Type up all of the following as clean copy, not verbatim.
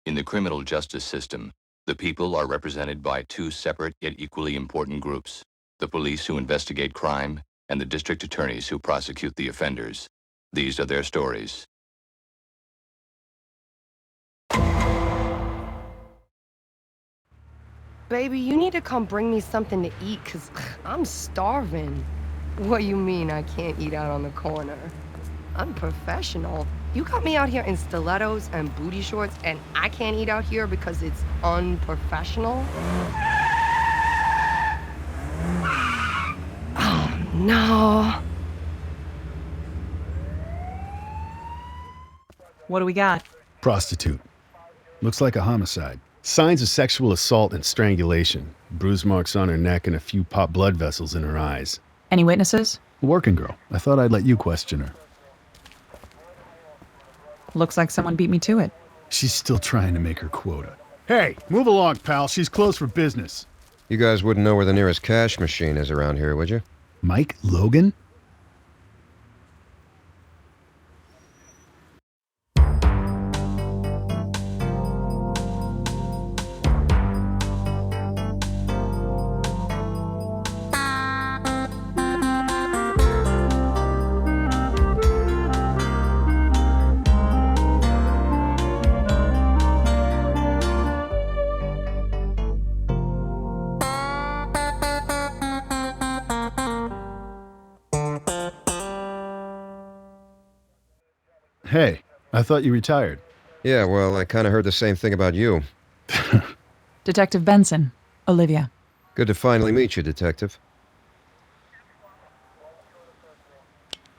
In the criminal justice system, the people are represented by two separate yet equally important groups: the police who investigate crime and the district attorneys who prosecute the offenders. These are their stories. Baby, you need to come bring me something to eat, 'cause I'm starving. What you mean I can't eat out on the corner? I'm professional. You got me out here in stilettos and booty shorts, and I can't eat out here because it's unprofessional? Oh, no. What do we got? Prostitute. Looks like a homicide. Signs of sexual assault and strangulation. Bruise marks on her neck and a few pop blood vessels in her eyes. Any witnesses? A working girl. I thought I'd let you question her. Looks like someone beat me to it. She's still trying to make her quota. Hey, move along, pal. She's closed for business. You guys wouldn't know where the nearest cash machine is around here, would you? Mike Logan? Hey, I thought you retired. Yeah, well, I kind of heard the same thing about you. Detective Benson. Olivia. Good to finally meet you, Detective.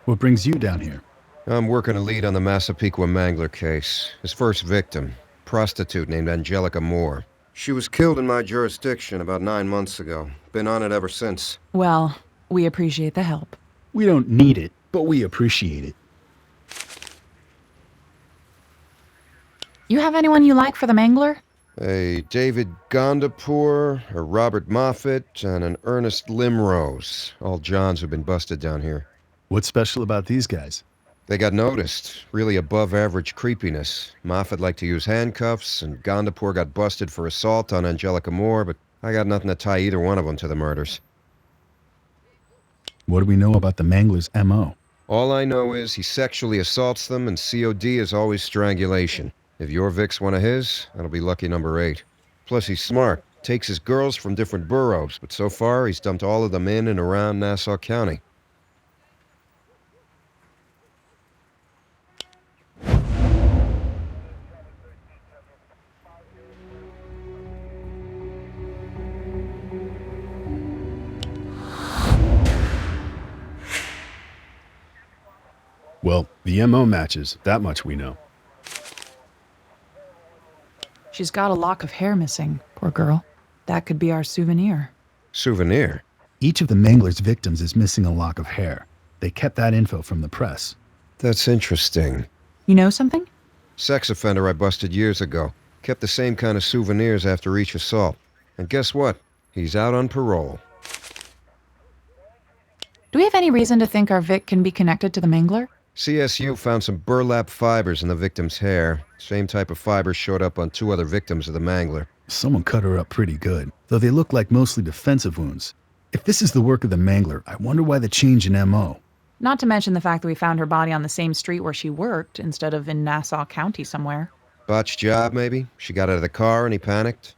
What brings you down here? I'm working a lead on the Massapequa Mangler case. His first victim, prostitute named Angelica Moore. She was killed in my jurisdiction about 9 months ago. Been on it ever since. Well, we appreciate the help. We don't need it, but we appreciate it. You have anyone you like for the Mangler? A David Gandapur, a Robert Moffat, and an Ernest Limrose. All Johns who've been busted down here. What's special about these guys? They got noticed. Really above-average creepiness. Moffat liked to use handcuffs, and Gandapur got busted for assault on Angelica Moore, but I got nothing to tie either one of them to the murders. What do we know about the Mangler's M.O.? All I know is he sexually assaults them, and COD is always strangulation. If your Vic's one of his, that'll be lucky number 8. Plus, he's smart. Takes his girls from different boroughs, but so far, he's dumped all of them in and around Nassau County. Well, the M.O. matches. That much we know. She's got a lock of hair missing, poor girl. That could be our souvenir. Souvenir? Each of the Mangler's victims is missing a lock of hair. They kept that info from the press. That's interesting. You know something? Sex offender I busted years ago. Kept the same kind of souvenirs after each assault. And guess what? He's out on parole. Do we have any reason to think our Vic can be connected to the Mangler? CSU found some burlap fibers in the victim's hair. Same type of fibers showed up on 2 other victims of the Mangler. Someone cut her up pretty good, though they look like mostly defensive wounds. If this is the work of the Mangler, I wonder why the change in M.O. Not to mention the fact that we found her body on the same street where she worked, instead of in Nassau County somewhere. Botched job, maybe? She got out of the car and he panicked?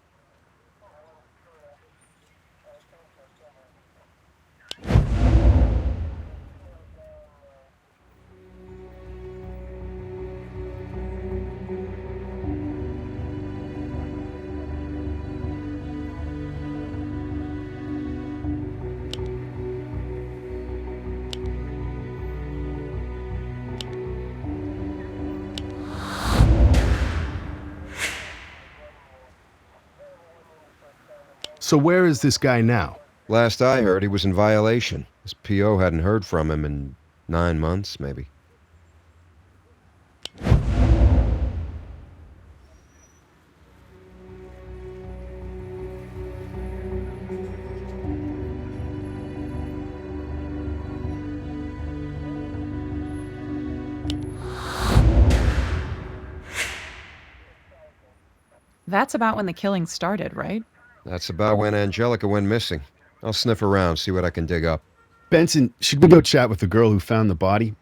So where is this guy now? Last I heard, he was in violation. His P.O. hadn't heard from him in 9 months, maybe. That's about when the killing started, right? That's about when Angelica went missing. I'll sniff around, see what I can dig up. Benson, should we go chat with the girl who found the body?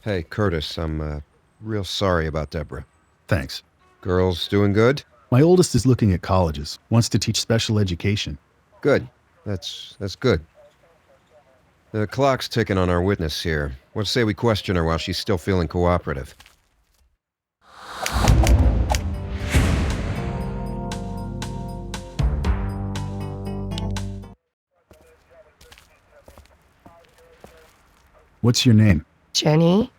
Hey, Curtis, I'm real sorry about Deborah. Thanks. Girls doing good? My oldest is looking at colleges, wants to teach special education. Good. That's good. The clock's ticking on our witness here. What say we question her while she's still feeling cooperative? What's your name? Jenny?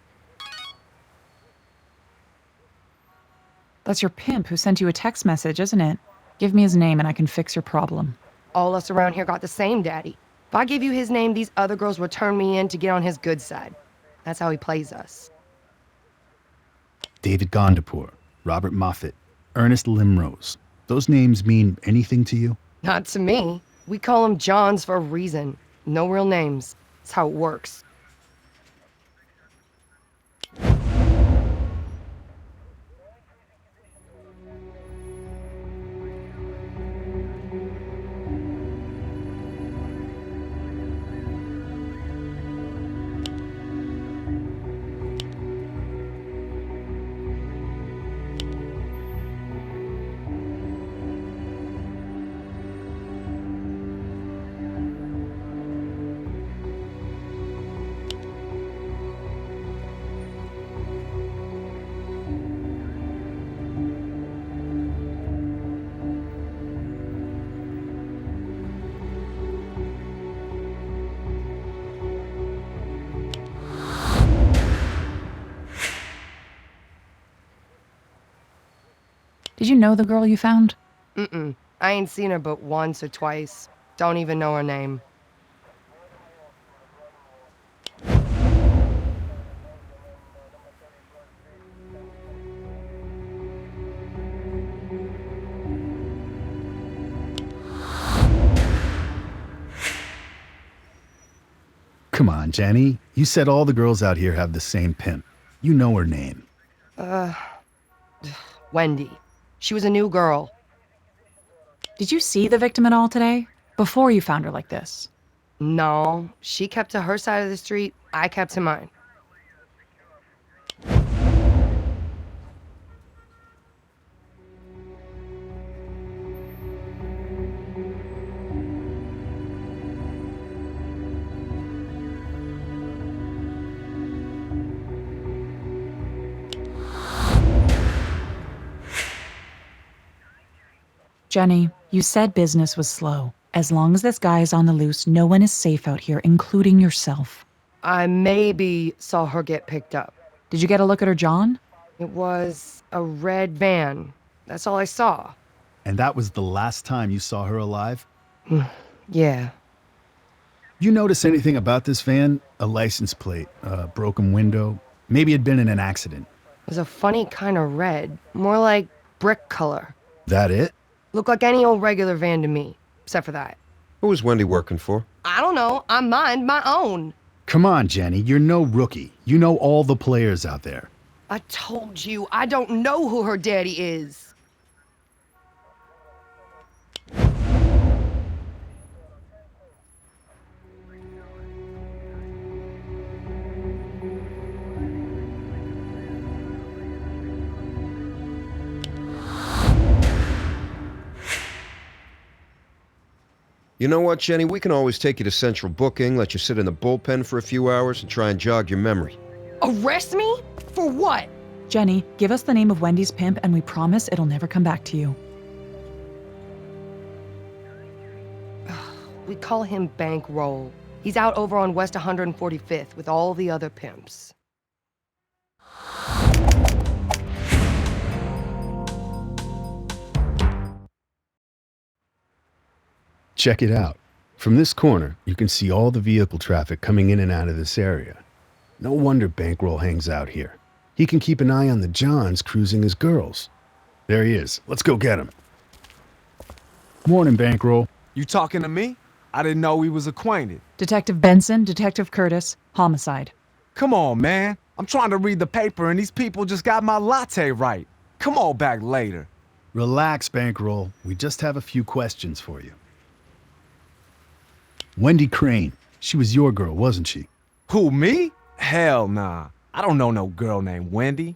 That's your pimp who sent you a text message, isn't it? Give me his name and I can fix your problem. All us around here got the same daddy. If I give you his name, these other girls would turn me in to get on his good side. That's how he plays us. David Gandapur, Robert Moffat, Ernest Limrose. Those names mean anything to you? Not to me. We call them Johns for a reason. No real names. It's how it works. Did you know the girl you found? Mm-mm. I ain't seen her but once or twice. Don't even know her name. Come on, Jenny. You said all the girls out here have the same pimp. You know her name. Wendy. She was a new girl. Did you see the victim at all today? Before you found her like this? No, she kept to her side of the street. I kept to mine. Jenny, you said business was slow. As long as this guy is on the loose, no one is safe out here, including yourself. I maybe saw her get picked up. Did you get a look at her John? It was a red van. That's all I saw. And that was the last time you saw her alive? Yeah. You notice anything about this van? A license plate, a broken window? Maybe it'd been in an accident. It was a funny kind of red. More like brick color. That it? Looked like any old regular van to me. Except for that. Who was Wendy working for? I don't know. I mind my own. Come on, Jenny. You're no rookie. You know all the players out there. I told you, I don't know who her daddy is. You know what, Jenny? We can always take you to central booking, let you sit in the bullpen for a few hours, and try and jog your memory. Arrest me? For what? Jenny, give us the name of Wendy's pimp and we promise it'll never come back to you. We call him Bankroll. He's out over on West 145th with all the other pimps. Check it out. From this corner, you can see all the vehicle traffic coming in and out of this area. No wonder Bankroll hangs out here. He can keep an eye on the Johns cruising his girls. There he is. Let's go get him. Morning, Bankroll. You talking to me? I didn't know we was acquainted. Detective Benson, Detective Curtis, homicide. Come on, man. I'm trying to read the paper and these people just got my latte right. Come on back later. Relax, Bankroll. We just have a few questions for you. Wendy Crane. She was your girl, wasn't she? Who, me? Hell nah. I don't know no girl named Wendy.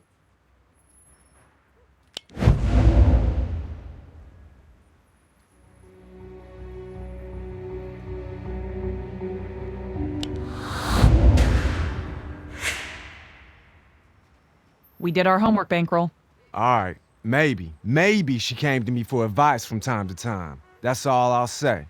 We did our homework, Bankroll. Alright, maybe she came to me for advice from time to time. That's all I'll say.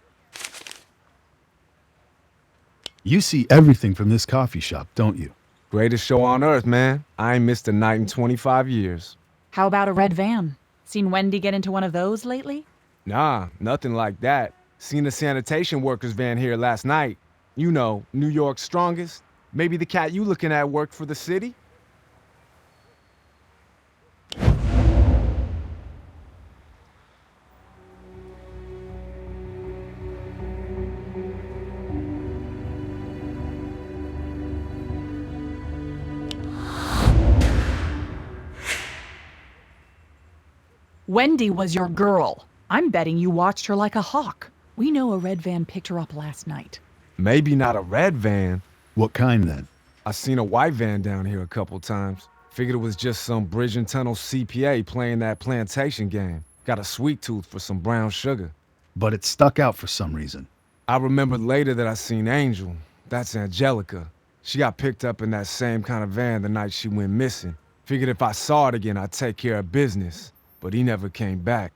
You see everything from this coffee shop, don't you? Greatest show on earth, man. I ain't missed a night in 25 years. How about a red van? Seen Wendy get into one of those lately? Nah, nothing like that. Seen a sanitation workers van here last night. You know, New York's strongest. Maybe the cat you looking at worked for the city? Wendy was your girl. I'm betting you watched her like a hawk. We know a red van picked her up last night. Maybe not a red van. What kind then? I seen a white van down here a couple times. Figured it was just some bridge and tunnel CPA playing that plantation game. Got a sweet tooth for some brown sugar. But it stuck out for some reason. I remembered later that I seen Angel. That's Angelica. She got picked up in that same kind of van the night she went missing. Figured if I saw it again, I'd take care of business. But he never came back.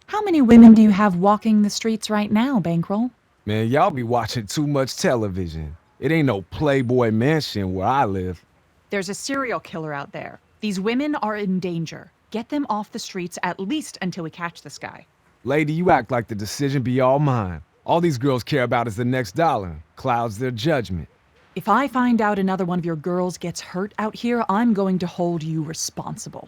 How many women do you have walking the streets right now, Bankroll? Man, y'all be watching too much television. It ain't no Playboy mansion where I live. There's a serial killer out there. These women are in danger. Get them off the streets at least until we catch this guy. Lady, you act like the decision be all mine. All these girls care about is the next dollar. Clouds their judgment. If I find out another one of your girls gets hurt out here, I'm going to hold you responsible.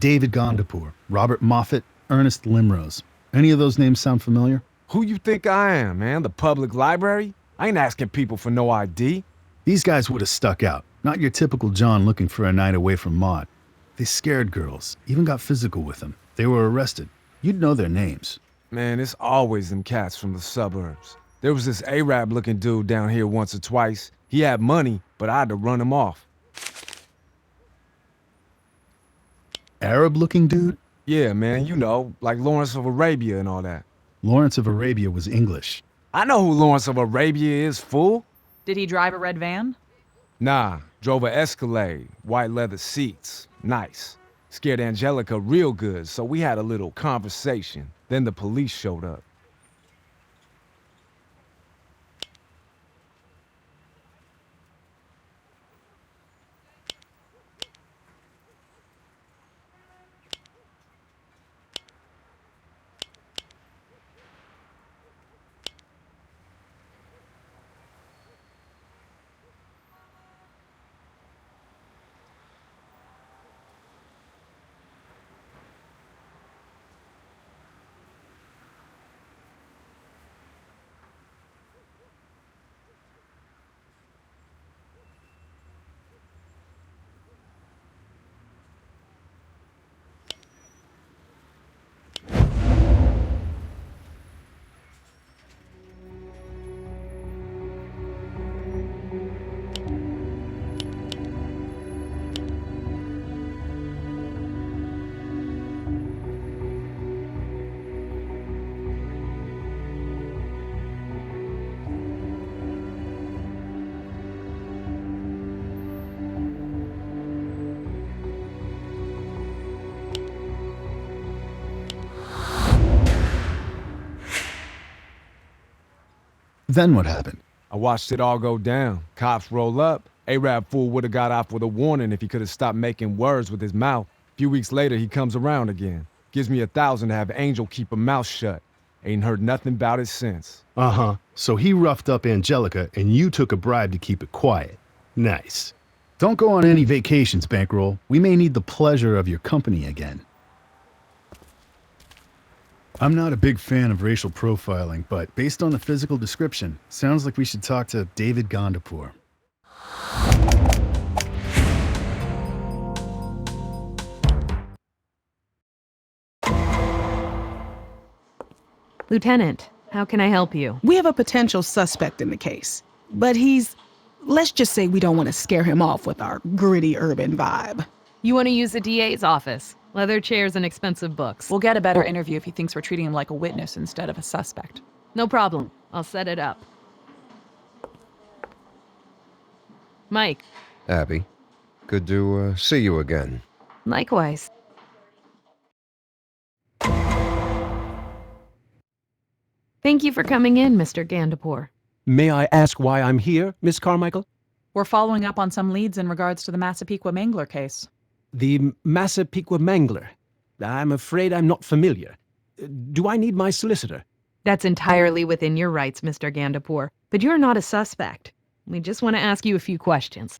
David Gandapur, Robert Moffat, Ernest Limrose. Any of those names sound familiar? Who you think I am, man? The public library? I ain't asking people for no ID. These guys would have stuck out. Not your typical John looking for a night away from Maud. They scared girls, even got physical with them. They were arrested. You'd know their names. Man, it's always them cats from the suburbs. There was this Arab-looking dude down here once or twice. He had money, but I had to run him off. Arab-looking dude? Yeah, man, you know, like Lawrence of Arabia and all that. Lawrence of Arabia was English. I know who Lawrence of Arabia is, fool. Did he drive a red van? Nah, drove a Escalade, white leather seats, nice. Scared Angelica real good, so we had a little conversation. Then the police showed up. Then what happened? I watched it all go down. Cops roll up. Arab fool would have got off with a warning if he could have stopped making words with his mouth. A few weeks later, he comes around again. Gives me $1,000 to have Angel keep her mouth shut. Ain't heard nothing about it since. Uh-huh. So he roughed up Angelica and you took a bribe to keep it quiet. Nice. Don't go on any vacations, Bankroll. We may need the pleasure of your company again. I'm not a big fan of racial profiling, but based on the physical description, sounds like we should talk to David Gandapur. Lieutenant, how can I help you? We have a potential suspect in the case, but let's just say we don't want to scare him off with our gritty urban vibe. You want to use the DA's office? Leather chairs and expensive books. We'll get a better interview if he thinks we're treating him like a witness instead of a suspect. No problem. I'll set it up. Mike. Abby, good to see you again. Likewise. Thank you for coming in, Mr. Gandapur. May I ask why I'm here, Miss Carmichael? We're following up on some leads in regards to the Massapequa Mangler case. The Massapequa Mangler. I'm afraid I'm not familiar. Do I need my solicitor? That's entirely within your rights, Mr. Gandapur. But you're not a suspect. We just want to ask you a few questions.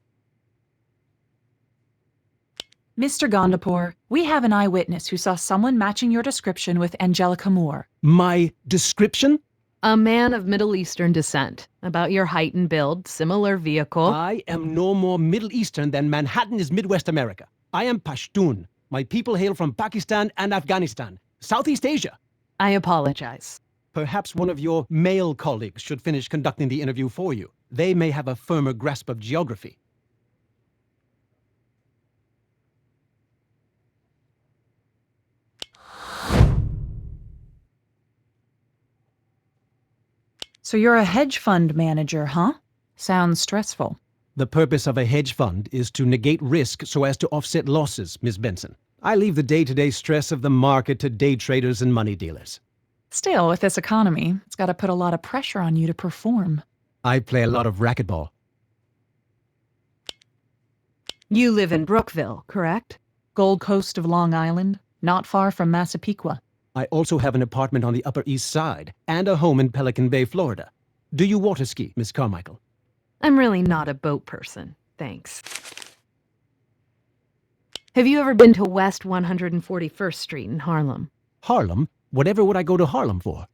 Mr. Gandapur, we have an eyewitness who saw someone matching your description with Angelica Moore. My description? A man of Middle Eastern descent. About your height and build, similar vehicle. I am no more Middle Eastern than Manhattan is Midwest America. I am Pashtun. My people hail from Pakistan and Afghanistan, Southeast Asia. I apologize. Perhaps one of your male colleagues should finish conducting the interview for you. They may have a firmer grasp of geography. So you're a hedge fund manager, huh? Sounds stressful. The purpose of a hedge fund is to negate risk so as to offset losses, Miss Benson. I leave the day-to-day stress of the market to day traders and money dealers. Still, with this economy, it's got to put a lot of pressure on you to perform. I play a lot of racquetball. You live in Brookville, correct? Gold Coast of Long Island, not far from Massapequa. I also have an apartment on the Upper East Side and a home in Pelican Bay, Florida. Do you water ski, Miss Carmichael? I'm really not a boat person, thanks. Have you ever been to West 141st Street in Harlem? Harlem? Whatever would I go to Harlem for?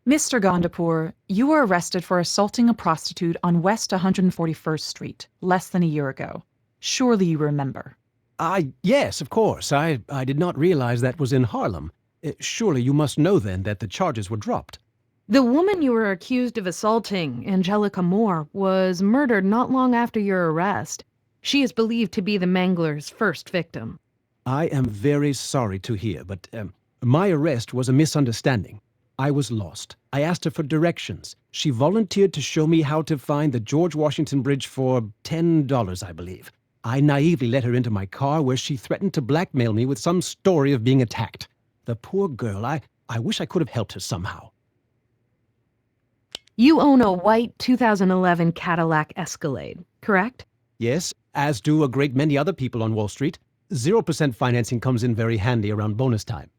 Mr. Gandapur, you were arrested for assaulting a prostitute on West 141st Street less than a year ago. Surely you remember. Yes, of course. I did not realize that was in Harlem. Surely you must know then that the charges were dropped. The woman you were accused of assaulting, Angelica Moore, was murdered not long after your arrest. She is believed to be the Mangler's first victim. I am very sorry to hear, but my arrest was a misunderstanding. I was lost. I asked her for directions. She volunteered to show me how to find the George Washington Bridge for $10, I believe. I naively let her into my car where she threatened to blackmail me with some story of being attacked. The poor girl, I wish I could have helped her somehow. You own a white 2011 Cadillac Escalade, correct? Yes, as do a great many other people on Wall Street. 0% financing comes in very handy around bonus time.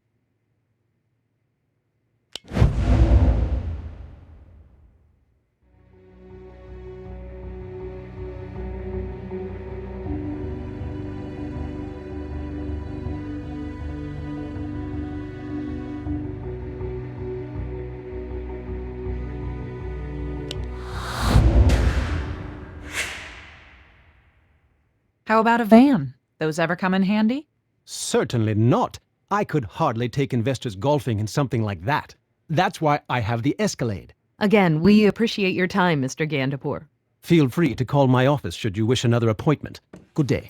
How about a van? Those ever come in handy? Certainly not. I could hardly take investors golfing in something like that. That's why I have the Escalade. Again, we appreciate your time, Mr. Gandapur. Feel free to call my office should you wish another appointment. Good day.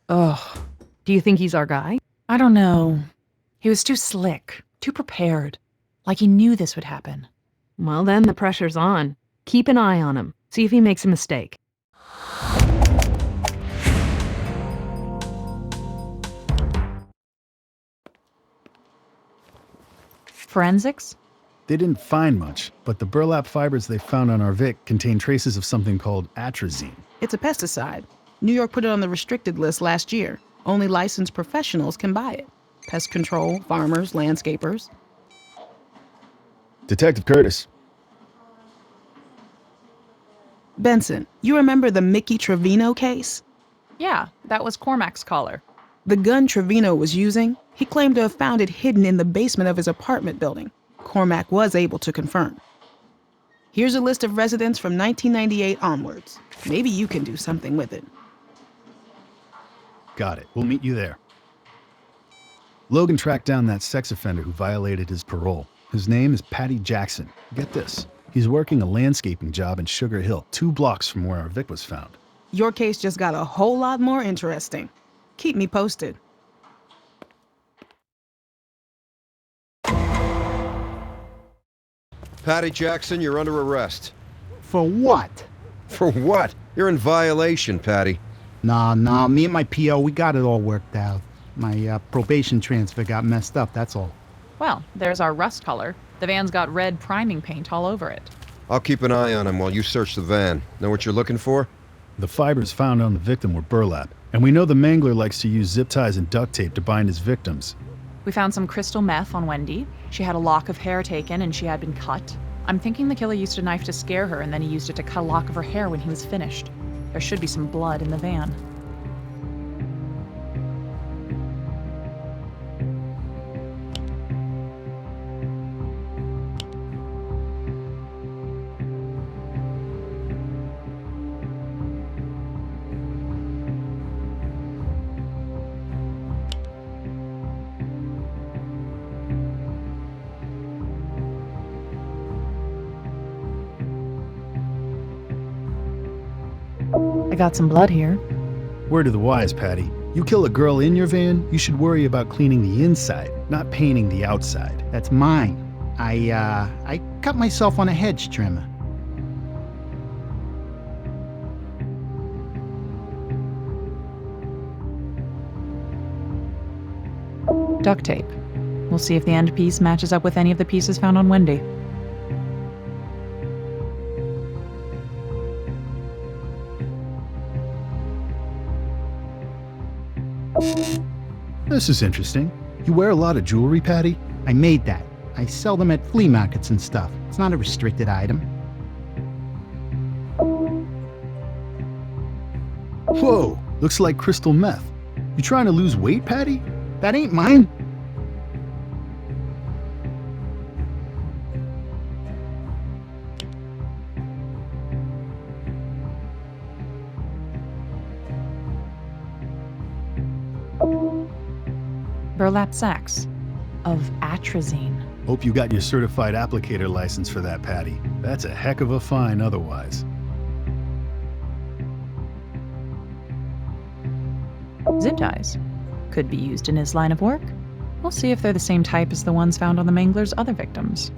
Ugh, Do you think he's our guy? I don't know. He was too slick, too prepared. Like he knew this would happen. Well, then the pressure's on. Keep an eye on him. See if he makes a mistake. Forensics? They didn't find much, but the burlap fibers they found on our Vic contain traces of something called atrazine. It's a pesticide. New York put it on the restricted list last year. Only licensed professionals can buy it. Pest control, farmers, landscapers. Detective Curtis. Benson, you remember the Mickey Trevino case? Yeah, that was Cormac's collar. The gun Trevino was using, he claimed to have found it hidden in the basement of his apartment building. Cormac was able to confirm. Here's a list of residents from 1998 onwards. Maybe you can do something with it. Got it. We'll meet you there. Logan tracked down that sex offender who violated his parole. His name is Patty Jackson. Get this. He's working a landscaping job in Sugar Hill, 2 blocks from where our Vic was found. Your case just got a whole lot more interesting. Keep me posted. Patty Jackson, you're under arrest. For what? For what? You're in violation, Patty. Nah, me and my PO, we got it all worked out. My probation transfer got messed up, that's all. Well, there's our rust color. The van's got red priming paint all over it. I'll keep an eye on him while you search the van. Know what you're looking for? The fibers found on the victim were burlap, and we know the Mangler likes to use zip ties and duct tape to bind his victims. We found some crystal meth on Wendy. She had a lock of hair taken and she had been cut. I'm thinking the killer used a knife to scare her and then he used it to cut a lock of her hair when he was finished. There should be some blood in the van. I got some blood here. Word to the wise, Patty. You kill a girl in your van, you should worry about cleaning the inside, not painting the outside. That's mine. I cut myself on a hedge trimmer. Duct tape. We'll see if the end piece matches up with any of the pieces found on Wendy. This is interesting. You wear a lot of jewelry, Patty? I made that. I sell them at flea markets and stuff. It's not a restricted item. Whoa, looks like crystal meth. You trying to lose weight, Patty? That ain't mine. Burlap sacks of atrazine. Hope you got your certified applicator license for that, Patty. That's a heck of a fine otherwise. Zip ties. Could be used in his line of work. We'll see if they're the same type as the ones found on the Mangler's other victims.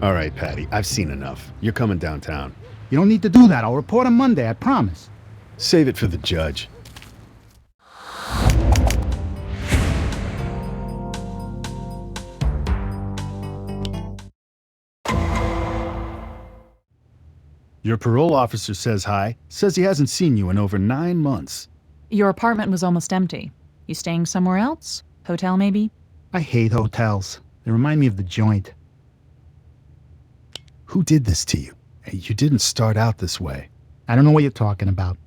All right, Patty, I've seen enough. You're coming downtown. You don't need to do that. I'll report on Monday, I promise. Save it for the judge. Your parole officer says hi, says he hasn't seen you in over 9 months. Your apartment was almost empty. You staying somewhere else? Hotel, maybe? I hate hotels. They remind me of the joint. Who did this to you? Hey, you didn't start out this way. I don't know what you're talking about.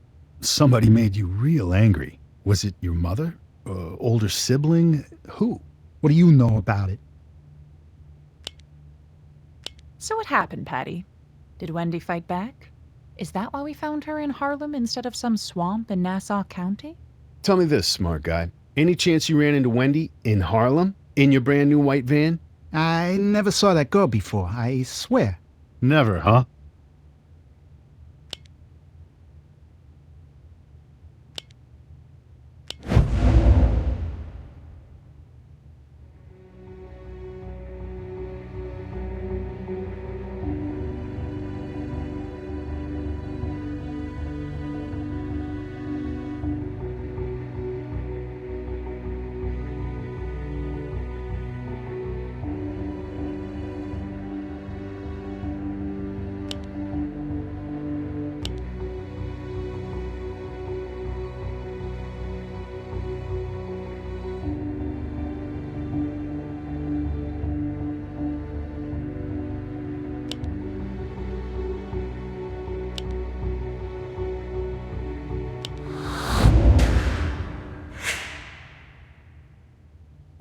Somebody made you real angry. Was it your mother? Older sibling? Who? What do you know about it? So what happened, Patty? Did Wendy fight back? Is that why we found her in Harlem instead of some swamp in Nassau County? Tell me this, smart guy. Any chance you ran into Wendy in Harlem? In your brand new white van? I never saw that girl before, I swear. Never, huh?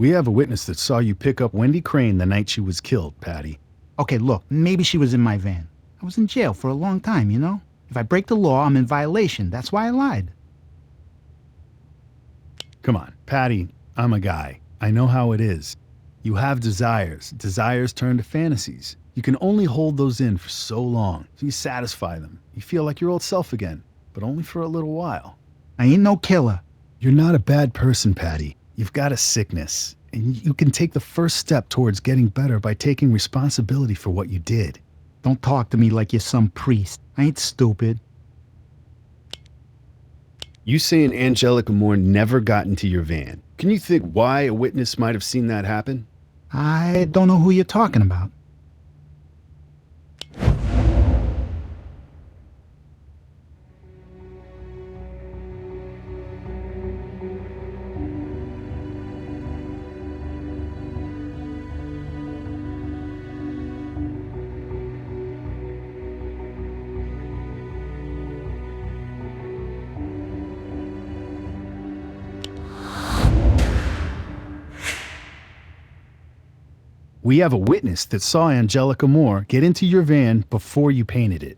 We have a witness that saw you pick up Wendy Crane the night she was killed, Patty. Okay, look, maybe she was in my van. I was in jail for a long time, you know? If I break the law, I'm in violation. That's why I lied. Come on, Patty, I'm a guy. I know how it is. You have desires. Desires turn to fantasies. You can only hold those in for so long. So you satisfy them. You feel like your old self again, but only for a little while. I ain't no killer. You're not a bad person, Patty. You've got a sickness, and you can take the first step towards getting better by taking responsibility for what you did. Don't talk to me like you're some priest. I ain't stupid. You saying Angelica Moore never got into your van. Can you think why a witness might have seen that happen? I don't know who you're talking about. We have a witness that saw Angelica Moore get into your van before you painted it.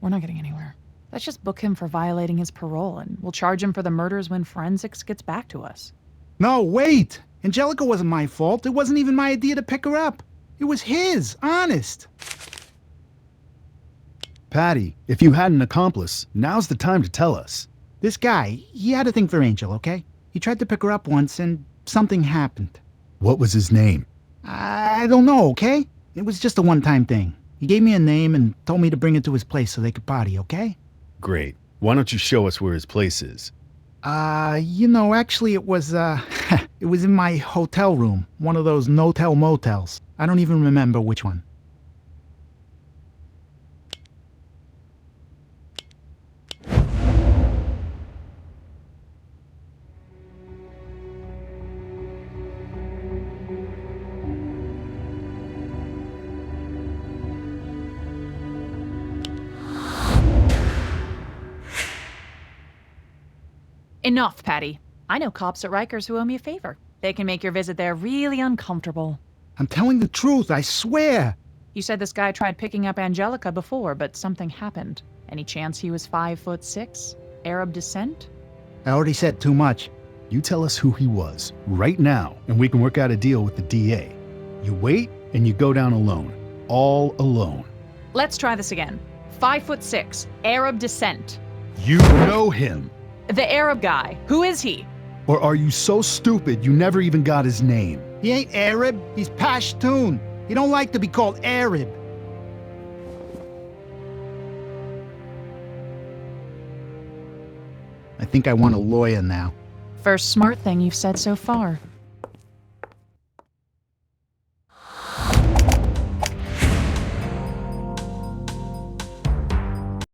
We're not getting anywhere. Let's just book him for violating his parole, and we'll charge him for the murders when forensics gets back to us. No, wait! Angelica wasn't my fault. It wasn't even my idea to pick her up. It was his, honest. Patty, if you had an accomplice, now's the time to tell us. This guy, he had a thing for Angel, okay? He tried to pick her up once and something happened. What was his name? I don't know, okay? It was just a one-time thing. He gave me a name and told me to bring it to his place so they could party, okay? Great. Why don't you show us where his place is? Actually it was, it was in my hotel room. One of those no-tell motels. I don't even remember which one. Enough, Patty. I know cops at Rikers who owe me a favor. They can make your visit there really uncomfortable. I'm telling the truth, I swear. You said this guy tried picking up Angelica before, but something happened. Any chance he was 5'6"? Arab descent? I already said too much. You tell us who he was, right now, and we can work out a deal with the DA. You wait, and you go down alone. All alone. Let's try this again. 5'6", Arab descent. You know him. The Arab guy. Who is he? Or are you so stupid you never even got his name? He ain't Arab, he's Pashtun. He don't like to be called Arab. I think I want a lawyer now. First smart thing you've said so far.